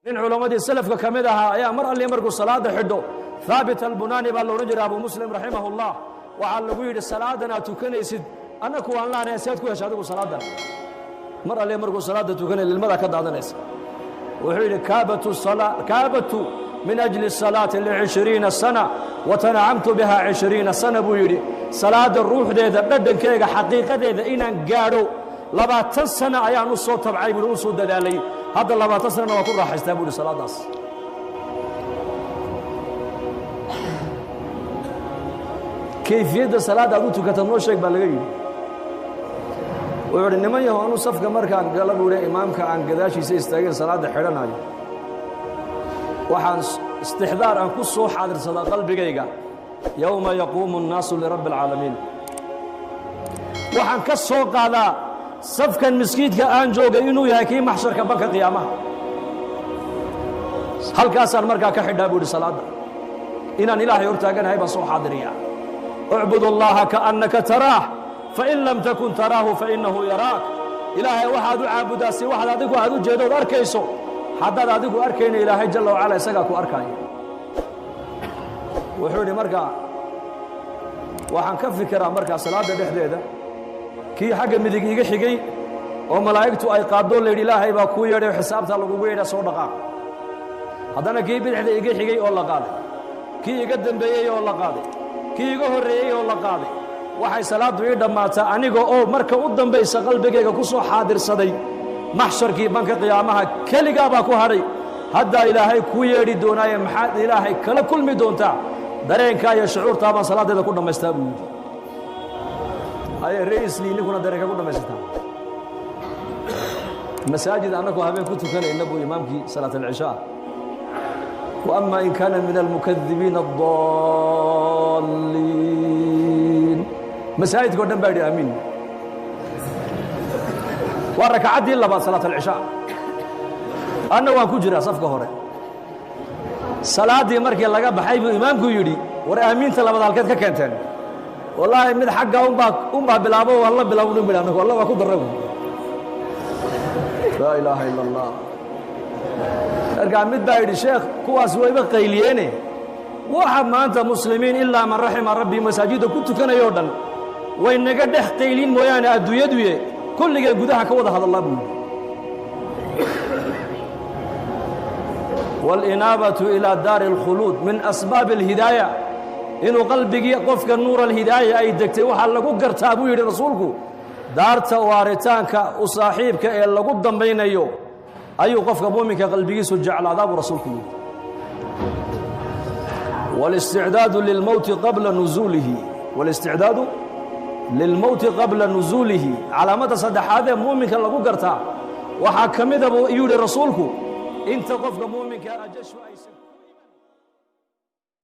in culamadii salafka kamid ahaa ayaa mar alle markuu salaada xidho thaabit albunani baa looran jiray abu muslim raximahullah waxaa lagu yidhi salaadan aad tukanaysid annaku waan laanahay seed ku hesha adigu salaadan mar alle markuu salaada tukanay lilmada ka daadanaysa wuxuu yidhi kaabatu min ajli الصalaati ل20 sana watanacamtu biha 20 sana buu yidhi salaada ruuxdeeda dhadhankeega xaqiiqadeeda inaan gaadho 20 sana ayaan u soo tabcay buu u soo dadaalay hadda 20 sana waa ku raaxaystaa buu salaadaas kayfiyada salaada aad u tukato noo sheeg baa laga yidhi wuxuu yidhi niman yahow anu safka markaan gala buu yidhi imaamka aan gadaashiisa istaageen salaada xidhanayo waxaan istixdaar aan ku soo xaadirsadaa qalbigayga yowma yaquumu الnaasu lirabbi اlcaalamiin waxaan ka soo qaadaa safkan miskiidka aan joogay inuu yahay kii maxsharka banka qiyaamaha halkaasaan markaa ka xidhaa buu yidhi salaadda inaan ilaahay hortaaganahay baan soo xaadiriyaa ucbud allaha kaannaka taraah fain lam takun taraahu fainahu yaraak ilaahay waxaad u caabudaa si waxaad adigu aad u jeedood arkayso haddaad adigu arkayna ilaahay jalla wacala isagaa ku arkaayo wuxuu yidhi markaa waxaan ka fikiraa markaa salaadda dhexdeeda kii xagga midig iga xigay oo malaa'igtu ay qaadoo layidhi ilaahay baa kuu yeedhay xisaabtaa lagugu yeedha soo dhaqaaq haddana kii bidixda iga xigay oo la qaaday kii iga dembeeyey oo la qaaday kii iga horreeyey oo la qaaday waxay salaaddu ii dhammaataa aniga oo marka u dambaysa qalbigayga ku soo xaadirsaday maxsharkii banka qiyaamaha keligaa baa ku hadhay haddaa ilaahay kuu yeedhi doonaaye maxaad ilaahay kala kulmi doontaa dareenkaa iyo shucuurtaa baan salaaddeeda ku dhammaystaa buu yidhi aye ra'iislii ninkuna dareenka ku dhammaysataa masaajid annagu habeen ku tukanayna buu imaamkii salaat alcishaa wa ama in kaana min almukadibiina addaaliin masaajidka o dhan baa yidhi aamiin waa rakacaddii labaad salaat alcishaa anna waan ku jiraa safka hore salaaddii markii laga baxay buu imaamku yidhi war aamiinta labaad halkeed ka keenteen wallaahi mid xagga unbaa bilaabo waan la bilaabnu midh annagu alla waa ku darra laa ilaaha ila allah markaa mid baa yidhi sheekh kuwaas wayba qayliyeene waxa maanta muslimiin ilaa man raxima rabbii masaajidda ku tukanayoo dhan way naga dhex qayliin mooyaane adduunyaduye kulligeen gudaha ka wada hadallaa buu yidhi wاlinaabatu ilaa daari اlkhuluud min asbaabi اlhidaaya inuu qalbigii qofka nuur alhidaaya ay degtay waxaa lagu gartaa buu yidhi rasuulku daarta waaritaanka u saaxiibka ee lagu dambaynayo ayuu qofka muuminka qalbigiisu jeclaadaa buu rasuulku yidhi wاlisticdaadu lilmowti qabla nuzuulihi wاlisticdaadu lilmowti qabla nuzuulihi calaamadda saddexaad ee muuminka lagu gartaa waxaa ka mida buu yidhi rasuulku inta qofka muuminka ajashu aysan